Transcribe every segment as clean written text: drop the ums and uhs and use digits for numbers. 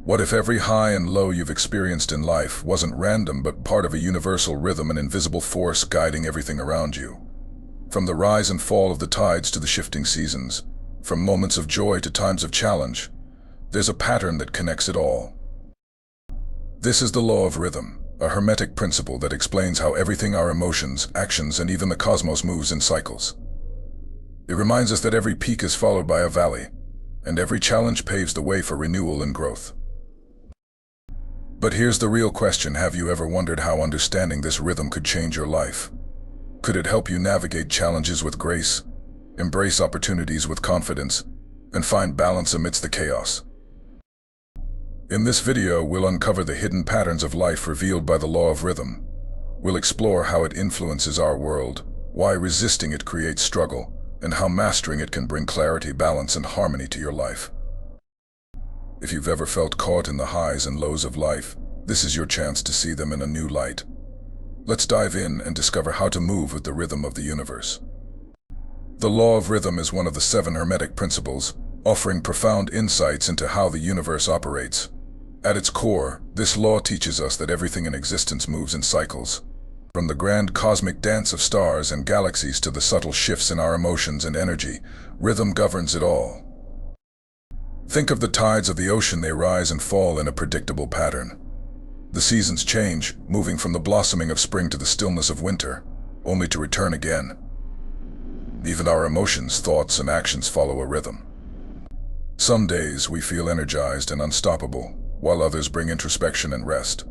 What if every high and low you've experienced in life wasn't random but part of a universal rhythm, an invisible force guiding everything around you? From the rise and fall of the tides to the shifting seasons, from moments of joy to times of challenge, there's a pattern that connects it all. This is the law of rhythm, a hermetic principle that explains how everything, our emotions, actions, and even the cosmos moves in cycles. It reminds us that every peak is followed by a valley, and every challenge paves the way for renewal and growth. But here's the real question: have you ever wondered how understanding this rhythm could change your life? Could it help you navigate challenges with grace, embrace opportunities with confidence, and find balance amidst the chaos? In this video, we'll uncover the hidden patterns of life revealed by the law of rhythm. We'll explore how it influences our world, why resisting it creates struggle, and how mastering it can bring clarity, balance, and harmony to your life. If you've ever felt caught in the highs and lows of life, this is your chance to see them in a new light. Let's dive in and discover how to move with the rhythm of the universe. The law of rhythm is one of the 7 hermetic principles, offering profound insights into how the universe operates. At its core, this law teaches us that everything in existence moves in cycles. From the grand cosmic dance of stars and galaxies to the subtle shifts in our emotions and energy, rhythm governs it all. Think of the tides of the ocean. They rise and fall in a predictable pattern. The seasons change, moving from the blossoming of spring to the stillness of winter, only to return again. Even our emotions, thoughts, and actions follow a rhythm. Some days we feel energized and unstoppable, while others bring introspection and rest.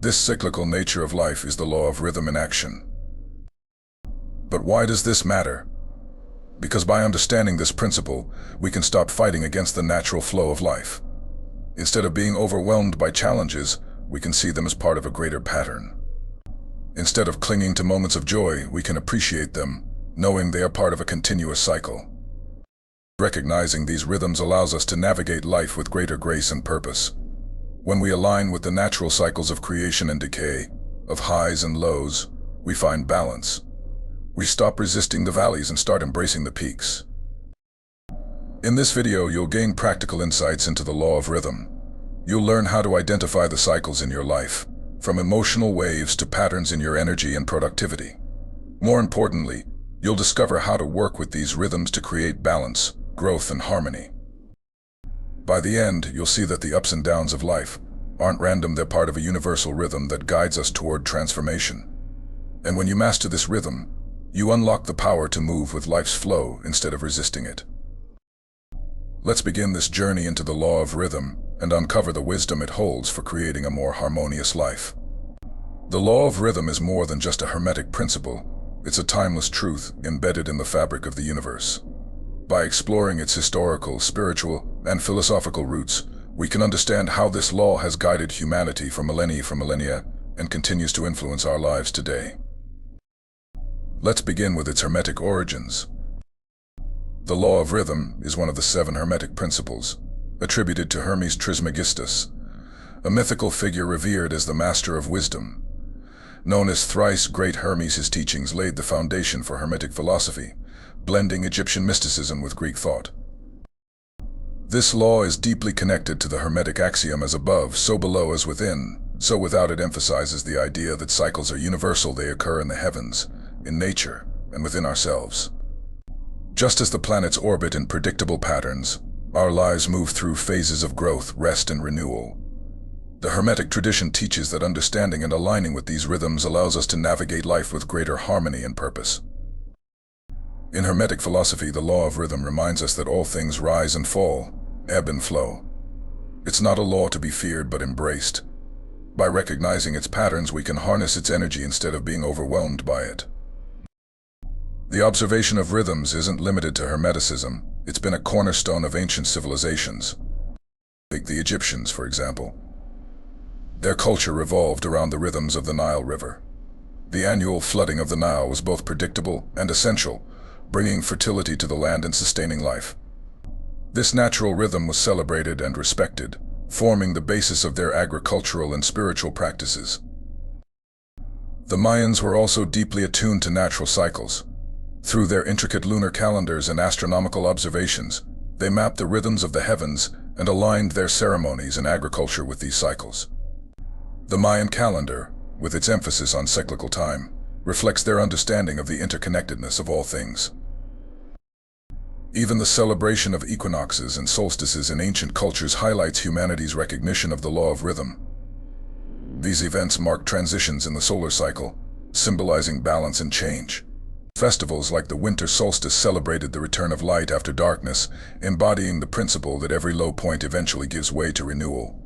This cyclical nature of life is the law of rhythm in action. But why does this matter? Because by understanding this principle, we can stop fighting against the natural flow of life. Instead of being overwhelmed by challenges, we can see them as part of a greater pattern. Instead of clinging to moments of joy, we can appreciate them, knowing they are part of a continuous cycle. Recognizing these rhythms allows us to navigate life with greater grace and purpose. When we align with the natural cycles of creation and decay, of highs and lows, we find balance. We stop resisting the valleys and start embracing the peaks. In this video, you'll gain practical insights into the law of rhythm. You'll learn how to identify the cycles in your life, from emotional waves to patterns in your energy and productivity. More importantly, you'll discover how to work with these rhythms to create balance, growth, and harmony. By the end, you'll see that the ups and downs of life aren't random. They're part of a universal rhythm that guides us toward transformation. And when you master this rhythm, you unlock the power to move with life's flow instead of resisting it. Let's begin this journey into the law of rhythm and uncover the wisdom it holds for creating a more harmonious life. The law of rhythm is more than just a hermetic principle. It's a timeless truth embedded in the fabric of the universe. By exploring its historical, spiritual, and philosophical roots, we can understand how this law has guided humanity for millennia and continues to influence our lives today. Let's begin with its hermetic origins. The law of rhythm is one of the 7 hermetic principles, attributed to Hermes Trismegistus, a mythical figure revered as the master of wisdom. Known as thrice great Hermes, his teachings laid the foundation for Hermetic philosophy, blending Egyptian mysticism with Greek thought. This law is deeply connected to the Hermetic axiom "as above, so below as within." So without it emphasizes the idea that cycles are universal. They occur in the heavens, in nature, and within ourselves. Just as the planets orbit in predictable patterns, our lives move through phases of growth, rest, and renewal. The Hermetic tradition teaches that understanding and aligning with these rhythms allows us to navigate life with greater harmony and purpose. In Hermetic philosophy, the law of rhythm reminds us that all things rise and fall, ebb and flow. It's not a law to be feared but embraced. By recognizing its patterns, we can harness its energy instead of being overwhelmed by it. The observation of rhythms isn't limited to Hermeticism. It's been a cornerstone of ancient civilizations. Take the Egyptians, for example. Their culture revolved around the rhythms of the Nile River. The annual flooding of the Nile was both predictable and essential, bringing fertility to the land and sustaining life. This natural rhythm was celebrated and respected, forming the basis of their agricultural and spiritual practices. The Mayans were also deeply attuned to natural cycles. Through their intricate lunar calendars and astronomical observations, they mapped the rhythms of the heavens and aligned their ceremonies and agriculture with these cycles. The Mayan calendar, with its emphasis on cyclical time, reflects their understanding of the interconnectedness of all things. Even the celebration of equinoxes and solstices in ancient cultures highlights humanity's recognition of the law of rhythm. These events mark transitions in the solar cycle, symbolizing balance and change. Festivals like the winter solstice celebrated the return of light after darkness, embodying the principle that every low point eventually gives way to renewal.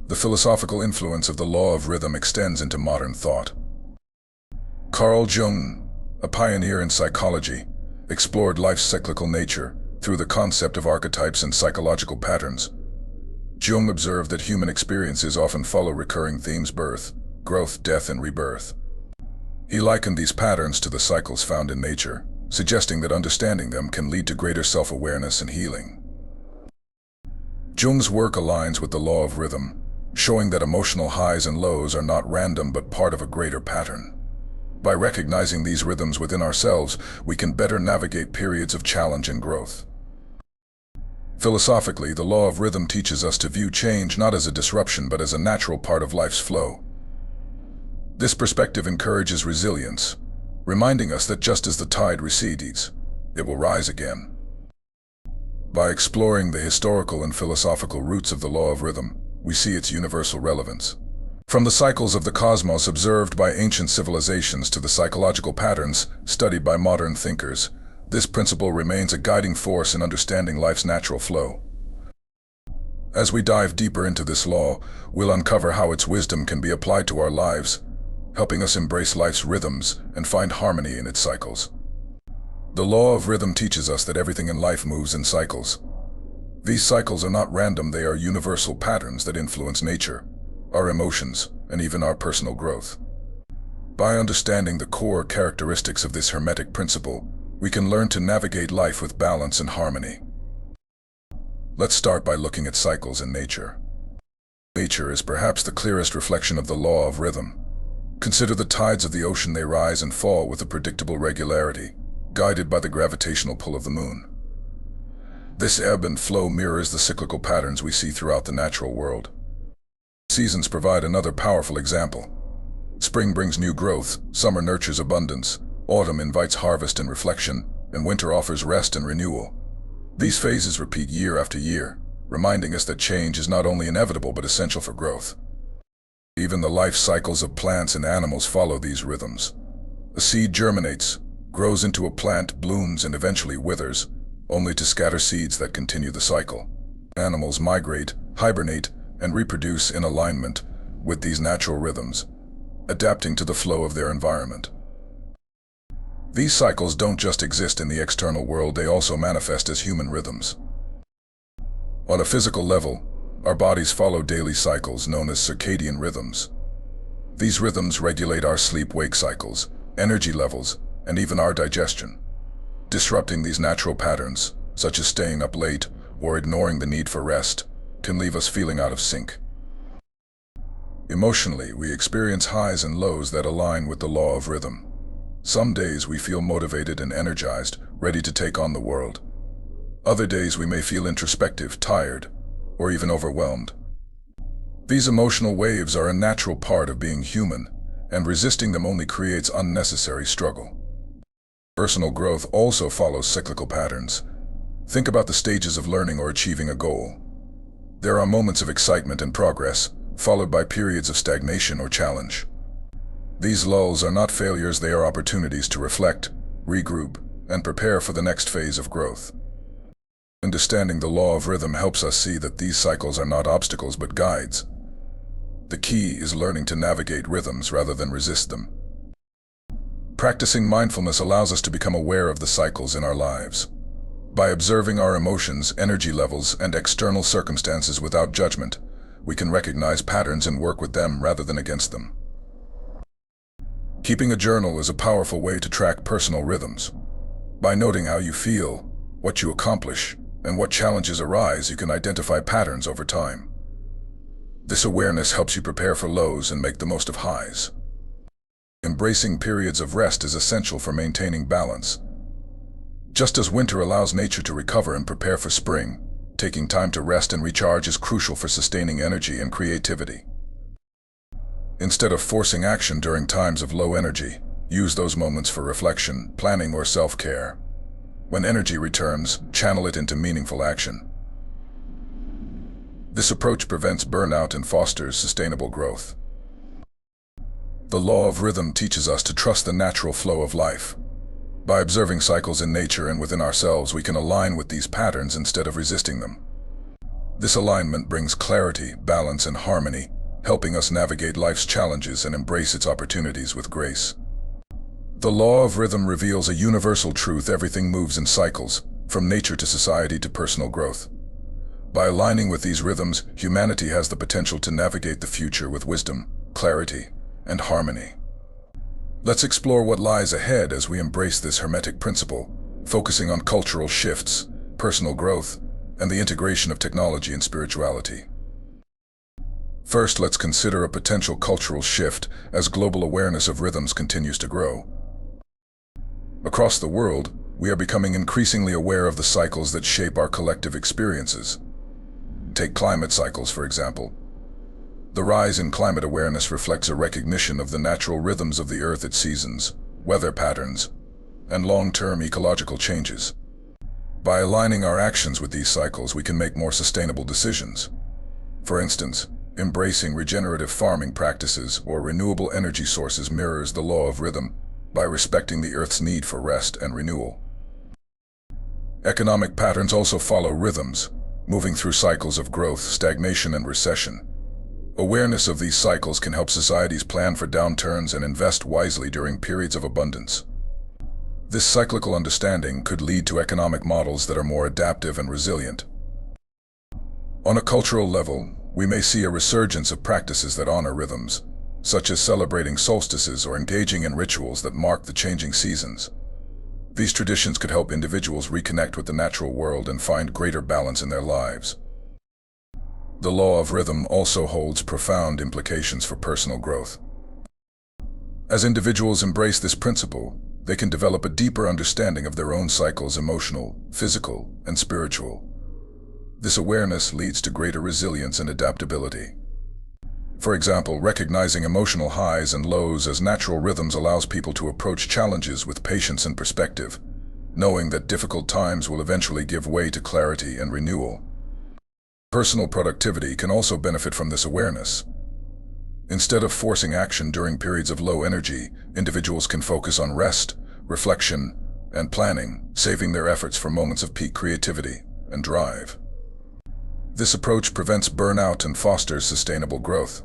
The philosophical influence of the law of rhythm extends into modern thought. Carl Jung, a pioneer in psychology, explored life's cyclical nature through the concept of archetypes and psychological patterns. Jung observed that human experiences often follow recurring themes: birth, growth, death, and rebirth. He likened these patterns to the cycles found in nature, suggesting that understanding them can lead to greater self-awareness and healing. Jung's work aligns with the law of rhythm, showing that emotional highs and lows are not random but part of a greater pattern. By recognizing these rhythms within ourselves, we can better navigate periods of challenge and growth. Philosophically, the law of rhythm teaches us to view change not as a disruption but as a natural part of life's flow. This perspective encourages resilience, reminding us that just as the tide recedes, it will rise again. By exploring the historical and philosophical roots of the law of rhythm, we see its universal relevance. From the cycles of the cosmos observed by ancient civilizations to the psychological patterns studied by modern thinkers, this principle remains a guiding force in understanding life's natural flow. As we dive deeper into this law, we'll uncover how its wisdom can be applied to our lives, helping us embrace life's rhythms and find harmony in its cycles. The law of rhythm teaches us that everything in life moves in cycles. These cycles are not random, they are universal patterns that influence nature, our emotions, and even our personal growth. By understanding the core characteristics of this hermetic principle, we can learn to navigate life with balance and harmony. Let's start by looking at cycles in nature. Nature is perhaps the clearest reflection of the law of rhythm. Consider the tides of the ocean. They rise and fall with a predictable regularity, guided by the gravitational pull of the moon. This ebb and flow mirrors the cyclical patterns we see throughout the natural world. Seasons provide another powerful example. Spring brings new growth, summer nurtures abundance, autumn invites harvest and reflection, and winter offers rest and renewal. These phases repeat year after year, reminding us that change is not only inevitable but essential for growth. Even the life cycles of plants and animals follow these rhythms. A seed germinates, grows into a plant, blooms, and eventually withers, only to scatter seeds that continue the cycle. Animals migrate, hibernate, and reproduce in alignment with these natural rhythms, adapting to the flow of their environment. These cycles don't just exist in the external world, they also manifest as human rhythms. On a physical level, our bodies follow daily cycles known as circadian rhythms. These rhythms regulate our sleep-wake cycles, energy levels, and even our digestion. Disrupting these natural patterns, such as staying up late or ignoring the need for rest, can leave us feeling out of sync. Emotionally, we experience highs and lows that align with the law of rhythm. Some days we feel motivated and energized, ready to take on the world. Other days we may feel introspective, tired, or even overwhelmed. These emotional waves are a natural part of being human, and resisting them only creates unnecessary struggle. Personal growth also follows cyclical patterns. Think about the stages of learning or achieving a goal. There are moments of excitement and progress, followed by periods of stagnation or challenge. These lulls are not failures, they are opportunities to reflect, regroup, and prepare for the next phase of growth. Understanding the law of rhythm helps us see that these cycles are not obstacles but guides. The key is learning to navigate rhythms rather than resist them. Practicing mindfulness allows us to become aware of the cycles in our lives. By observing our emotions, energy levels, and external circumstances without judgment, we can recognize patterns and work with them rather than against them. Keeping a journal is a powerful way to track personal rhythms. By noting how you feel, what you accomplish, and what challenges arise, you can identify patterns over time. This awareness helps you prepare for lows and make the most of highs. Embracing periods of rest is essential for maintaining balance. Just as winter allows nature to recover and prepare for spring, Taking time to rest and recharge is crucial for sustaining energy and creativity. Instead of forcing action during times of low energy, use those moments for reflection, planning, or self-care. When energy returns, channel it into meaningful action. This approach prevents burnout and fosters sustainable growth. The law of rhythm teaches us to trust the natural flow of life. By observing cycles in nature and within ourselves, we can align with these patterns instead of resisting them. This alignment brings clarity, balance, and harmony, helping us navigate life's challenges and embrace its opportunities with grace. The law of rhythm reveals a universal truth: everything moves in cycles, from nature to society to personal growth. By aligning with these rhythms, humanity has the potential to navigate the future with wisdom, clarity, and harmony. Let's explore what lies ahead as we embrace this hermetic principle, focusing on cultural shifts, personal growth, and the integration of technology and spirituality. First, let's consider a potential cultural shift as global awareness of rhythms continues to grow. Across the world, we are becoming increasingly aware of the cycles that shape our collective experiences. Take climate cycles, for example. The rise in climate awareness reflects a recognition of the natural rhythms of the Earth, its seasons, weather patterns, and long-term ecological changes. By aligning our actions with these cycles, we can make more sustainable decisions. For instance, embracing regenerative farming practices or renewable energy sources mirrors the law of rhythm by respecting the Earth's need for rest and renewal. Economic patterns also follow rhythms, moving through cycles of growth, stagnation, and recession. Awareness of these cycles can help societies plan for downturns and invest wisely during periods of abundance. This cyclical understanding could lead to economic models that are more adaptive and resilient. On a cultural level, we may see a resurgence of practices that honor rhythms, such as celebrating solstices or engaging in rituals that mark the changing seasons. These traditions could help individuals reconnect with the natural world and find greater balance in their lives. The law of rhythm also holds profound implications for personal growth. As individuals embrace this principle, they can develop a deeper understanding of their own cycles: emotional, physical, and spiritual. This awareness leads to greater resilience and adaptability. For example, recognizing emotional highs and lows as natural rhythms allows people to approach challenges with patience and perspective, knowing that difficult times will eventually give way to clarity and renewal. Personal productivity can also benefit from this awareness. Instead of forcing action during periods of low energy, individuals can focus on rest, reflection, and planning, saving their efforts for moments of peak creativity and drive. This approach prevents burnout and fosters sustainable growth.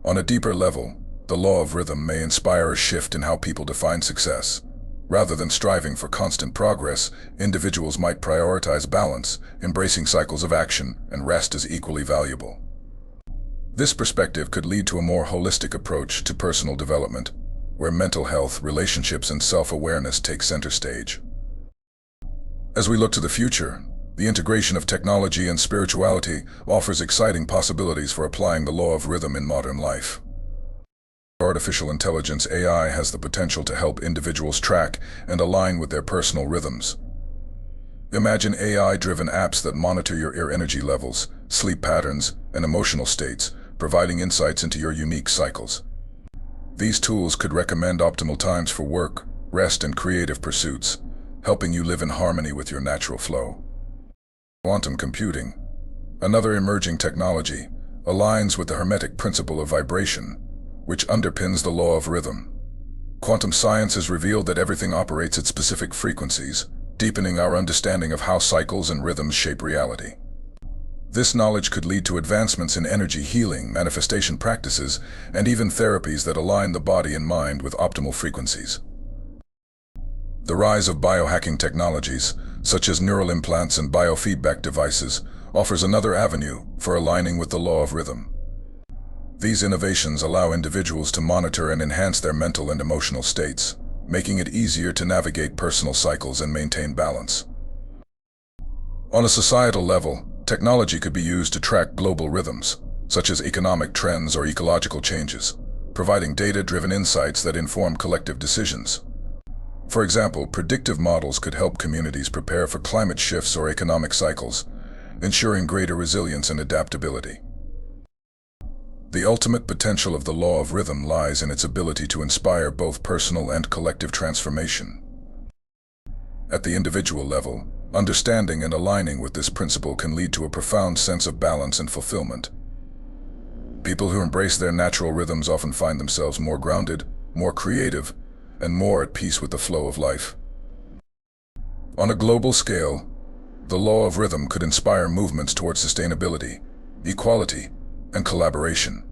On a deeper level, the law of rhythm may inspire a shift in how people define success. Rather than striving for constant progress, individuals might prioritize balance, embracing cycles of action and rest as equally valuable. This perspective could lead to a more holistic approach to personal development, where mental health, relationships, and self-awareness take center stage. As we look to the future, the integration of technology and spirituality offers exciting possibilities for applying the law of rhythm in modern life. Artificial intelligence (AI) has the potential to help individuals track and align with their personal rhythms. Imagine AI-driven apps that monitor your energy levels, sleep patterns, and emotional states, providing insights into your unique cycles. These tools could recommend optimal times for work, rest, and creative pursuits, helping you live in harmony with your natural flow. Quantum computing, another emerging technology, aligns with the hermetic principle of vibration, which underpins the law of rhythm. Quantum science has revealed that everything operates at specific frequencies, deepening our understanding of how cycles and rhythms shape reality. This knowledge could lead to advancements in energy healing, manifestation practices, and even therapies that align the body and mind with optimal frequencies. The rise of biohacking technologies, such as neural implants and biofeedback devices, offers another avenue for aligning with the law of rhythm. These innovations allow individuals to monitor and enhance their mental and emotional states, making it easier to navigate personal cycles and maintain balance. On a societal level, technology could be used to track global rhythms, such as economic trends or ecological changes, providing data-driven insights that inform collective decisions. For example, predictive models could help communities prepare for climate shifts or economic cycles, ensuring greater resilience and adaptability. The ultimate potential of the law of rhythm lies in its ability to inspire both personal and collective transformation. At the individual level, understanding and aligning with this principle can lead to a profound sense of balance and fulfillment. People who embrace their natural rhythms often find themselves more grounded, more creative, and more at peace with the flow of life. On a global scale, the law of rhythm could inspire movements towards sustainability, equality, and collaboration.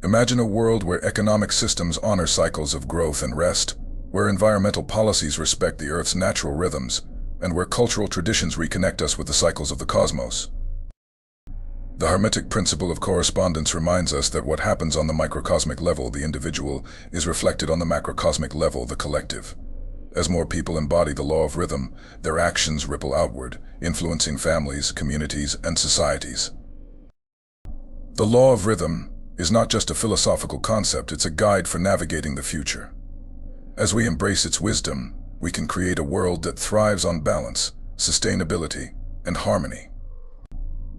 Imagine a world where economic systems honor cycles of growth and rest, where environmental policies respect the Earth's natural rhythms, and where cultural traditions reconnect us with the cycles of the cosmos. The Hermetic principle of correspondence reminds us that what happens on the microcosmic level, the individual, is reflected on the macrocosmic level, the collective. As more people embody the law of rhythm, their actions ripple outward, influencing families, communities, and societies. The law of rhythm is not just a philosophical concept, it's a guide for navigating the future. As we embrace its wisdom, we can create a world that thrives on balance, sustainability, and harmony.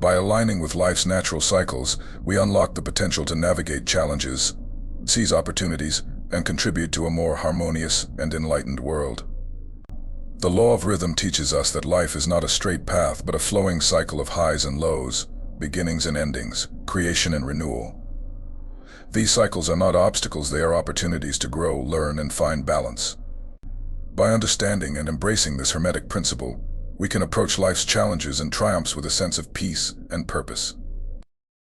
By aligning with life's natural cycles, we unlock the potential to navigate challenges, seize opportunities, and contribute to a more harmonious and enlightened world. The law of rhythm teaches us that life is not a straight path, but a flowing cycle of highs and lows, beginnings and endings, creation and renewal. These cycles are not obstacles, they are opportunities to grow, learn, and find balance. By understanding and embracing this Hermetic principle, we can approach life's challenges and triumphs with a sense of peace and purpose.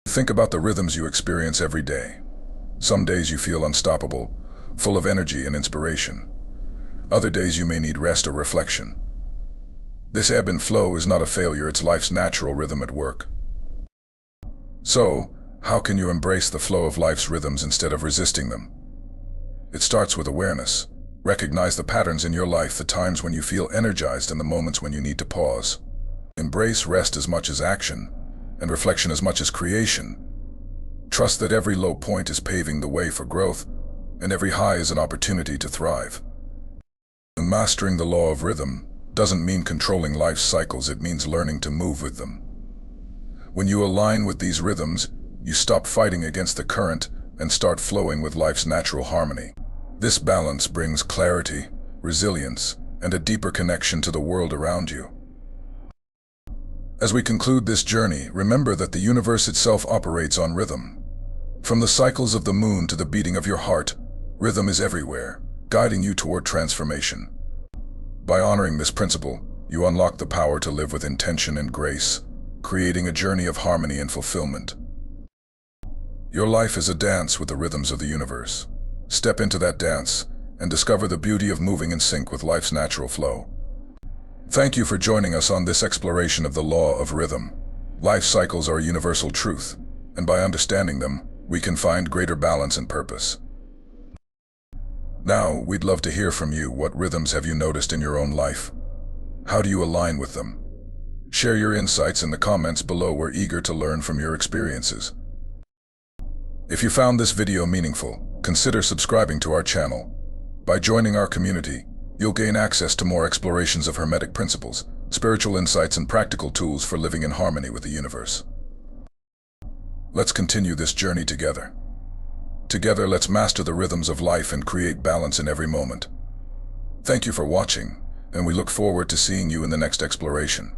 Think about the rhythms you experience every day. Some days you feel unstoppable, full of energy and inspiration. Other days you may need rest or reflection. This ebb and flow is not a failure, it's life's natural rhythm at work. So, how can you embrace the flow of life's rhythms instead of resisting them? It starts with awareness. Recognize the patterns in your life, the times when you feel energized and the moments when you need to pause. Embrace rest as much as action, and reflection as much as creation. Trust that every low point is paving the way for growth, and every high is an opportunity to thrive. And mastering the law of rhythm doesn't mean controlling life's cycles, it means learning to move with them. When you align with these rhythms, you stop fighting against the current and start flowing with life's natural harmony. This balance brings clarity, resilience, and a deeper connection to the world around you. As we conclude this journey, remember that the universe itself operates on rhythm. From the cycles of the moon to the beating of your heart, rhythm is everywhere, guiding you toward transformation. By honoring this principle, you unlock the power to live with intention and grace, creating a journey of harmony and fulfillment. Your life is a dance with the rhythms of the universe. Step into that dance and discover the beauty of moving in sync with life's natural flow. Thank you for joining us on this exploration of the law of rhythm. Life cycles are a universal truth, and by understanding them, we can find greater balance and purpose. Now, we'd love to hear from you. What rhythms have you noticed in your own life? How do you align with them? Share your insights in the comments below. We're eager to learn from your experiences. If you found this video meaningful, consider subscribing to our channel. By joining our community, you'll gain access to more explorations of Hermetic principles, spiritual insights, and practical tools for living in harmony with the universe. Let's continue this journey together. Together, let's master the rhythms of life and create balance in every moment. Thank you for watching, and we look forward to seeing you in the next exploration.